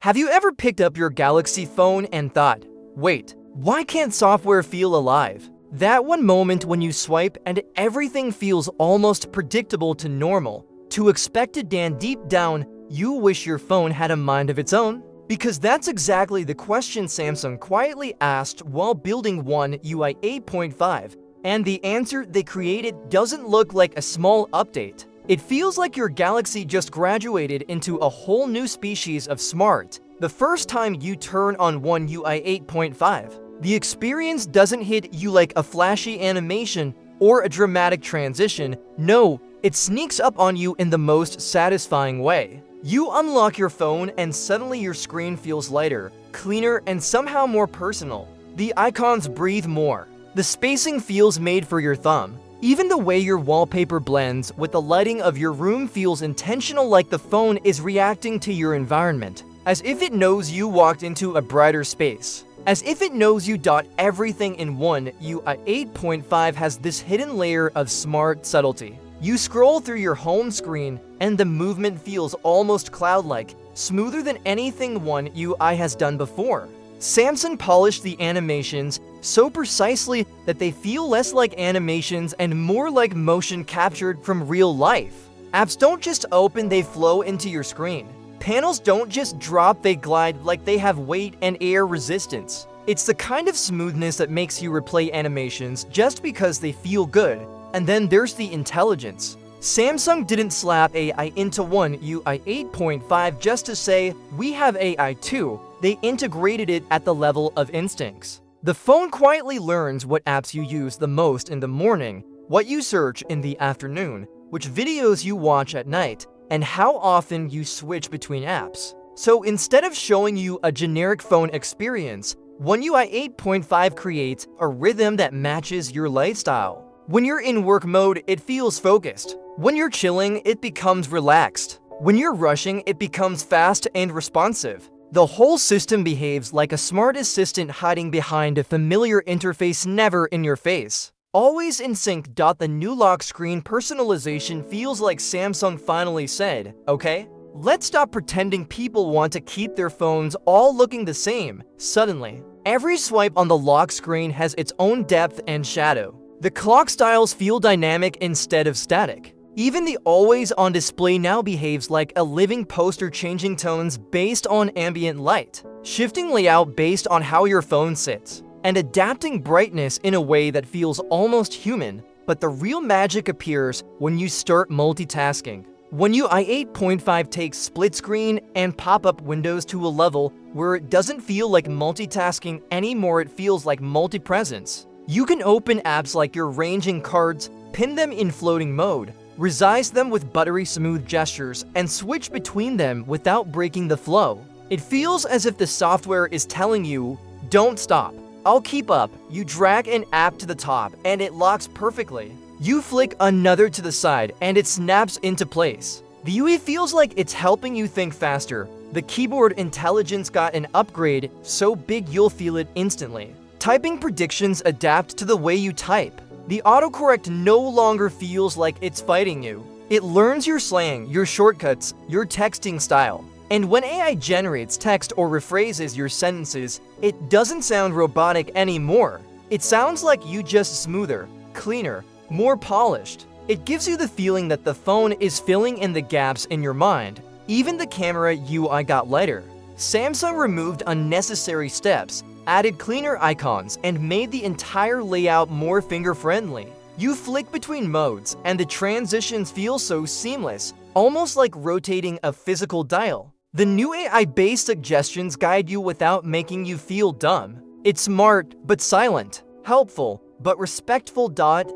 Have you ever picked up your Galaxy phone and thought, wait, why can't software feel alive? That one moment when you swipe and everything feels almost predictable to normal, to expected, and deep down, you wish your phone had a mind of its own? Because that's exactly the question Samsung quietly asked while building One UI 8.5, and the answer they created doesn't look like a small update. It feels like your Galaxy just graduated into a whole new species of smart the first time you turn on One UI 8.5. The experience doesn't hit you like a flashy animation or a dramatic transition. No, it sneaks up on you in the most satisfying way. You unlock your phone and suddenly your screen feels lighter, cleaner, and somehow more personal. The icons breathe more. The spacing feels made for your thumb. Even the way your wallpaper blends with the lighting of your room feels intentional, like the phone is reacting to your environment, as if it knows you walked into a brighter space. As if it knows you. Everything in One UI 8.5 has this hidden layer of smart subtlety. You scroll through your home screen and the movement feels almost cloud-like, smoother than anything One UI has done before. Samsung polished the animations so precisely that they feel less like animations and more like motion captured from real life. Apps don't just open, they flow into your screen. Panels don't just drop, they glide like they have weight and air resistance. It's the kind of smoothness that makes you replay animations just because they feel good. And then there's the intelligence. Samsung didn't slap AI into One UI 8.5 just to say, we have AI too. They integrated it at the level of instincts. The phone quietly learns what apps you use the most in the morning, what you search in the afternoon, which videos you watch at night, and how often you switch between apps. So instead of showing you a generic phone experience, One UI 8.5 creates a rhythm that matches your lifestyle. When you're in work mode, it feels focused. When you're chilling, it becomes relaxed. When you're rushing, it becomes fast and responsive. The whole system behaves like a smart assistant hiding behind a familiar interface, never in your face. Always in sync. The new lock screen personalization feels like Samsung finally said, okay, let's stop pretending people want to keep their phones all looking the same. Suddenly, every swipe on the lock screen has its own depth and shadow. The clock styles feel dynamic instead of static. Even the always-on display now behaves like a living poster, changing tones based on ambient light, shifting layout based on how your phone sits, and adapting brightness in a way that feels almost human. But the real magic appears when you start multitasking. One UI 8.5 takes split screen and pop-up windows to a level where it doesn't feel like multitasking anymore, it feels like multi-presence. You can open apps like you're arranging cards, pin them in floating mode, resize them with buttery smooth gestures, and switch between them without breaking the flow. It feels as if the software is telling you, don't stop, I'll keep up. You drag an app to the top and it locks perfectly. You flick another to the side and it snaps into place. The UI feels like it's helping you think faster. The keyboard intelligence got an upgrade so big you'll feel it instantly. Typing predictions adapt to the way you type. The autocorrect no longer feels like it's fighting you. It learns your slang, your shortcuts, your texting style. And when AI generates text or rephrases your sentences, it doesn't sound robotic anymore. It sounds like you, just smoother, cleaner, more polished. It gives you the feeling that the phone is filling in the gaps in your mind. Even the camera UI got lighter. Samsung removed unnecessary steps, added cleaner icons, and made the entire layout more finger-friendly. You flick between modes, and the transitions feel so seamless, almost like rotating a physical dial. The new AI-based suggestions guide you without making you feel dumb. It's smart, but silent, helpful, but respectful.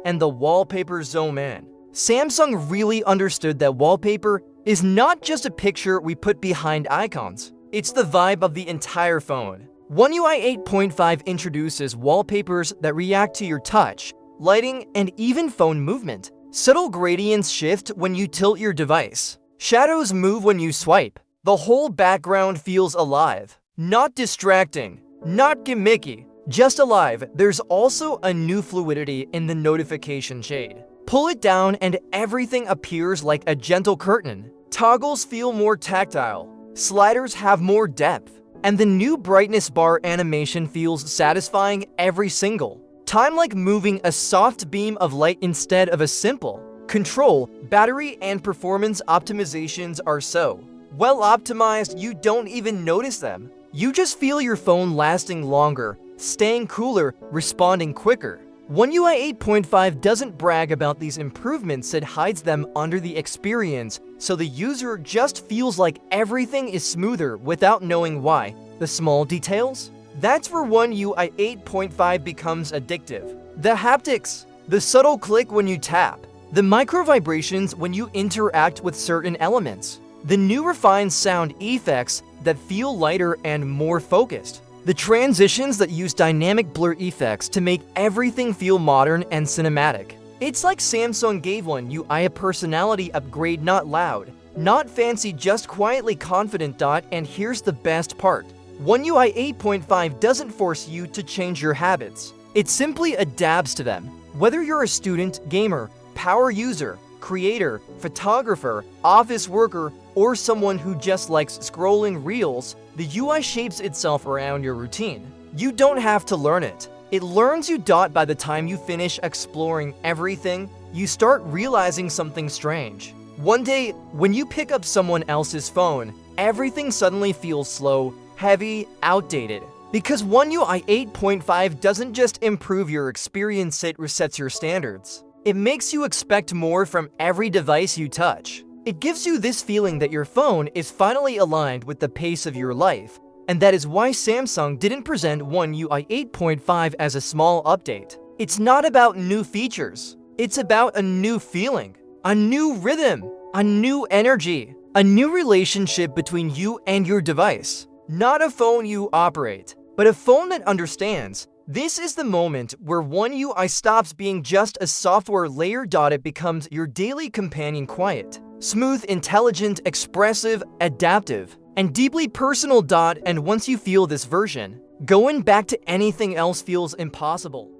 And the wallpaper zoom in. Samsung really understood that wallpaper is not just a picture we put behind icons. It's the vibe of the entire phone. One UI 8.5 introduces wallpapers that react to your touch, lighting, and even phone movement. Subtle gradients shift when you tilt your device. Shadows move when you swipe. The whole background feels alive. Not distracting, not gimmicky, just alive. There's also a new fluidity in the notification shade. Pull it down and everything appears like a gentle curtain. Toggles feel more tactile. sliders have more depth, and the new brightness bar animation feels satisfying every single time, like moving a soft beam of light instead of a simple control. Battery and performance optimizations are so well optimized you don't even notice them. You just feel your phone lasting longer, staying cooler, responding quicker. One UI 8.5 doesn't brag about these improvements, it hides them under the experience, so the user just feels like everything is smoother without knowing why. The small details? That's where One UI 8.5 becomes addictive. The haptics, the subtle click when you tap, the micro vibrations when you interact with certain elements, the new refined sound effects that feel lighter and more focused, the transitions that use dynamic blur effects to make everything feel modern and cinematic. It's like Samsung gave One UI a personality upgrade, not loud, not fancy, just quietly confident. And here's the best part. One UI 8.5 doesn't force you to change your habits. It simply adapts to them. Whether you're a student, gamer, power user, creator, photographer, office worker, or someone who just likes scrolling reels, the UI shapes itself around your routine. You don't have to learn it. It learns you. By the time you finish exploring everything, you start realizing something strange. One day, when you pick up someone else's phone, everything suddenly feels slow, heavy, outdated. Because One UI 8.5 doesn't just improve your experience, it resets your standards. It makes you expect more from every device you touch. It gives you this feeling that your phone is finally aligned with the pace of your life, and that is why Samsung didn't present One UI 8.5 as a small update. It's not about new features. It's about a new feeling, a new rhythm, a new energy, a new relationship between you and your device. Not a phone you operate, but a phone that understands. This is the moment where One UI stops being just a software layer. It becomes your daily companion, quiet, smooth, intelligent, expressive, adaptive, and deeply personal. And once you feel this version, going back to anything else feels impossible.